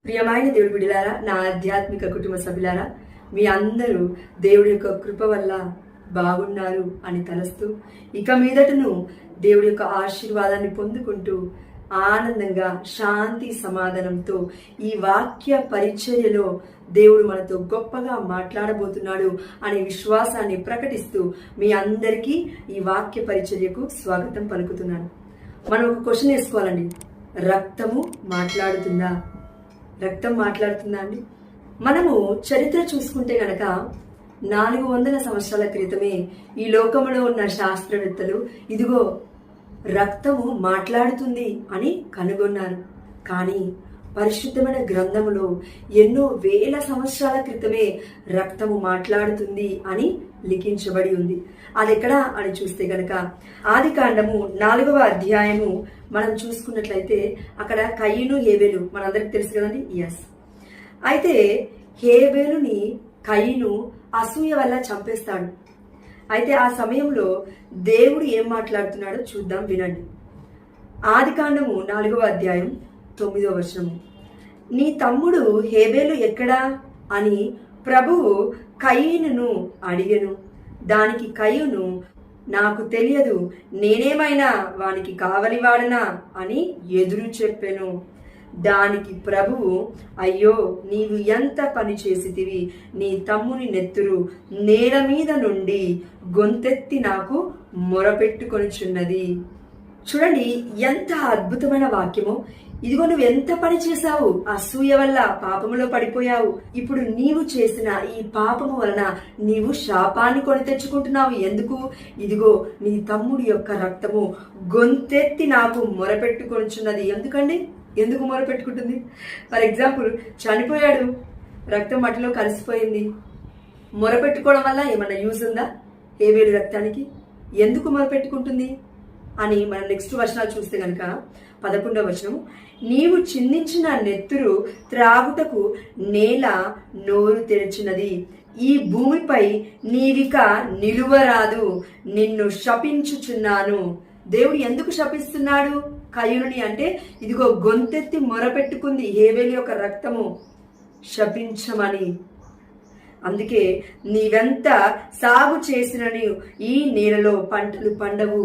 ప్రియమైన దేవుడి బిడ్డలారా, నా ఆధ్యాత్మిక కుటుంబ సభ్యులారా, మీ అందరూ దేవుడి యొక్క కృప వల్ల బాగున్నారు అని తలస్తూ ఇక మీదటను దేవుడి యొక్క ఆశీర్వాదాన్ని పొందుకుంటూ ఆనందంగా శాంతి సమాధానంతో ఈ వాక్య పరిచర్యలో దేవుడు మనతో గొప్పగా మాట్లాడబోతున్నాడు అనే విశ్వాసాన్ని ప్రకటిస్తూ మీ అందరికీ ఈ వాక్య పరిచర్యకు స్వాగతం పలుకుతున్నాను. మనం ఒక క్వశ్చన్ వేసుకోవాలండి. రక్తము మాట్లాడుతుందా? రక్తం మాట్లాడుతుందా అండి? మనము చరిత్ర చూసుకుంటే గనక 400 సంవత్సరాల క్రితమే ఈ లోకంలో ఉన్న శాస్త్రవేత్తలు ఇదిగో రక్తము మాట్లాడుతుంది అని కనుగొన్నారు. కానీ పరిశుద్ధమైన గ్రంథములో ఎన్నో వేల సంవత్సరాల క్రితమే రక్తము మాట్లాడుతుంది అని లిఖించబడి ఉంది. అది ఎక్కడ అని చూస్తే గనక ఆదికాండము 4వ అధ్యాయము మనం చూసుకున్నట్లయితే అక్కడ కయీను హేబేలు మనందరికి తెలుసు కదండి. అయితే హేబేలుని కయీను అసూయ వల్ల చంపేస్తాడు. అయితే ఆ సమయంలో దేవుడు ఏం మాట్లాడుతున్నాడో చూద్దాం, వినండి. ఆదికాండము 4వ అధ్యాయం 9వ వచనము. నీ తమ్ముడు హేబేలు ఎక్కడా అని ప్రభువు కయీనును అడిగెను. దానికి కయీను, నాకు తెలియదు, నేనేమైనా వానికి కావలివాడనా అని ఎదురు చెప్పెను. దానికి ప్రభువు, అయ్యో, నీవు ఎంత పని చేసితివి, నీ తమ్ముని నెత్తురు నేల మీద నుండి గొంతెత్తి నాకు మొరపెట్టుకొనుచున్నది. చూడండి, ఎంత అద్భుతమైన వాక్యమో. ఇదిగో నువ్వు ఎంత పని చేశావు, అసూయ వల్ల పాపములో పడిపోయావు. ఇప్పుడు నీవు చేసిన ఈ పాపము వలన నీవు శాపాన్ని కొని తెచ్చుకుంటున్నావు. ఎందుకు? ఇదిగో నీ తమ్ముడి యొక్క రక్తము గొంతెత్తి నాకు మొరపెట్టుకొనుచున్నది. ఎందుకండి? ఎందుకు మొరపెట్టుకుంటుంది? ఫర్ ఎగ్జాంపుల్, చనిపోయాడు, రక్తం మట్టిలో కలిసిపోయింది. మొరపెట్టుకోవడం వల్ల ఏమన్నా యూజ్ ఉందా హేబేలు రక్తానికి? ఎందుకు మొరపెట్టుకుంటుంది అని మనం నెక్స్ట్ వచనాలు చూస్తే కనుక 11వ వచనం, నీవు చిందించిన నెత్తురు త్రాగుటకు నేల నోరు తెరిచినది, ఈ భూమిపై నీవిక నిలువరాదు, నిన్ను శపించుచున్నాను. దేవుడు ఎందుకు శపిస్తున్నాడు కయీనుని అంటే, ఇదిగో గొంతెత్తి మొరపెట్టుకుంది హేబేలు యొక్క రక్తము శపించమని. అందుకే నీవెంత సాగు చేసినని ఈ నేలలో పంటలు పండవు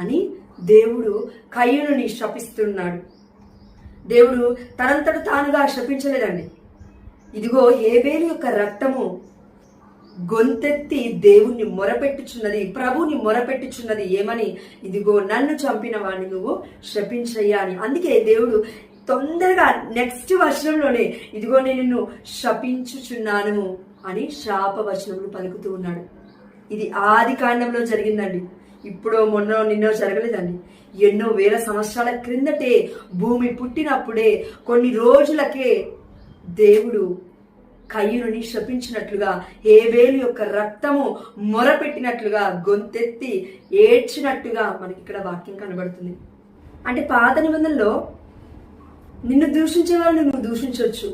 అని దేవుడు కయీనుని శపిస్తున్నాడు. దేవుడు తనంతట తానుగా శపించలేదండి. ఇదిగో హేబేలు యొక్క రక్తము గొంతెత్తి దేవుణ్ణి మొరపెట్టుచున్నది, ప్రభుని మొరపెట్టుచున్నది. ఏమని? ఇదిగో నన్ను చంపిన వాడిని నువ్వు శపించయ్యా అని. అందుకే దేవుడు తొందరగా నెక్స్ట్ వచనంలోనే ఇదిగో నేను నిన్ను శపించుచున్నాను అని శాప వచనములు పలుకుతూ ఉన్నాడు. ఇది ఆది కాండంలో జరిగిందండి. ఇప్పుడో మొన్నో నిన్నో జరగలేదండి. ఎన్నో వేల సంవత్సరాల క్రిందటే, భూమి పుట్టినప్పుడే కొన్ని రోజులకే దేవుడు కయీనుని శపించినట్లుగా, హేబేలు యొక్క రక్తము మొరపెట్టినట్లుగా, గొంతెత్తి ఏడ్చినట్టుగా మనకి ఇక్కడ వాక్యం కనబడుతుంది. అంటే పాత నిబంధనలో నిన్ను దూషించే వారిని నువ్వు దూషించవచ్చు,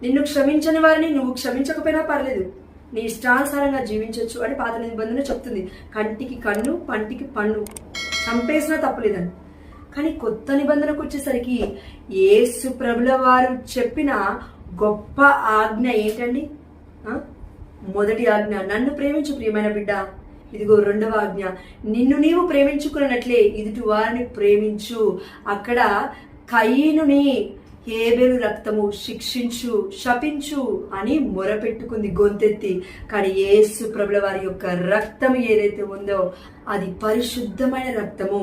నిన్ను క్షమించని వారిని నువ్వు క్షమించకపోయినా పర్లేదు, నీ ఇష్టానుసారంగా జీవించవచ్చు అని పాత నిబంధన చెప్తుంది. కంటికి కన్ను, పంటికి పన్ను, చంపేసినా తప్పలేదని. కానీ కొత్త నిబంధనకు వచ్చేసరికి యేసు ప్రభుల వారు చెప్పిన గొప్ప ఆజ్ఞ ఏంటండి? మొదటి ఆజ్ఞ, నన్ను ప్రేమించు ప్రియమైన బిడ్డ. ఇదిగో 2వ ఆజ్ఞ, నిన్ను నీవు ప్రేమించుకున్నట్లే ఎదుటి వారిని ప్రేమించు. అక్కడ కయీనుని హేబేలు రక్తము శిక్షించు, శపించు అని మొరపెట్టుకుంది గొంతెత్తి. కానీ యేసు ప్రభుల వారి యొక్క రక్తం ఏదైతే ఉందో అది పరిశుద్ధమైన రక్తము.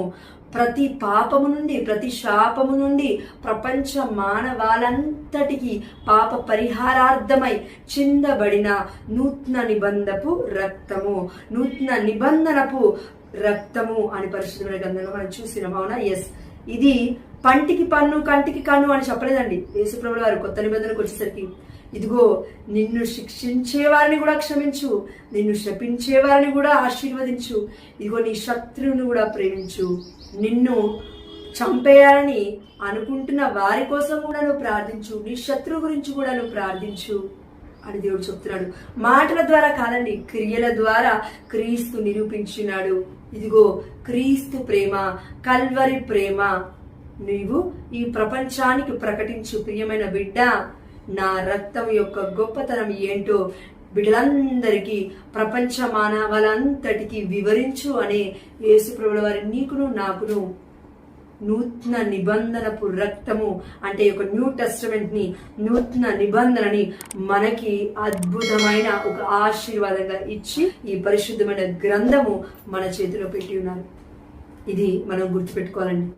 ప్రతి పాపము నుండి, ప్రతి శాపము నుండి ప్రపంచ మానవాళంతటికి పాప పరిహారార్థమై చిందబడిన నూతన నిబంధనపు రక్తము, నూతన నిబంధనపు రక్తము అని పరిశుద్ధమైన గ్రంథంలో మనం చూసినాం. అవునా? ఇది పంటికి పన్ను, కంటికి కన్ను అని చెప్పలేదండి యేసు ప్రభుల వారు. కొత్త నిబంధనకు వచ్చేసరికి ఇదిగో నిన్ను శిక్షించే వారిని కూడా క్షమించు, నిన్ను శపించే వారిని కూడా ఆశీర్వదించు, ఇదిగో నీ శత్రువుని కూడా ప్రేమించు, నిన్ను చంపేయాలని అనుకుంటున్న వారి కోసం కూడా నువ్వు ప్రార్థించు, నీ శత్రువు గురించి కూడా నువ్వు ప్రార్థించు అని దేవుడు చెప్తున్నాడు. మాటల ద్వారా కాదండి, క్రియల ద్వారా క్రీస్తు నిరూపించినాడు. ఇదిగో క్రీస్తు ప్రేమ, కల్వరి ప్రేమ నీవు ఈ ప్రపంచానికి ప్రకటించు, ప్రియమైన బిడ్డ, నా రక్తం యొక్క గొప్పతనం ఏంటో బిడ్డలందరికీ, ప్రపంచ మానవాళంతటికి వివరించు అనే యేసుప్రభుల వారి నీకును నాకును నూతన నిబంధనపు రక్తము అంటే ఒక న్యూ టెస్టమెంట్ ని, నూతన నిబంధనని మనకి అద్భుతమైన ఒక ఆశీర్వాదంగా ఇచ్చి ఈ పరిశుద్ధమైన గ్రంథము మన చేతిలో పెట్టి ఉన్నారు. ఇది మనం గుర్తుపెట్టుకోవాలండి.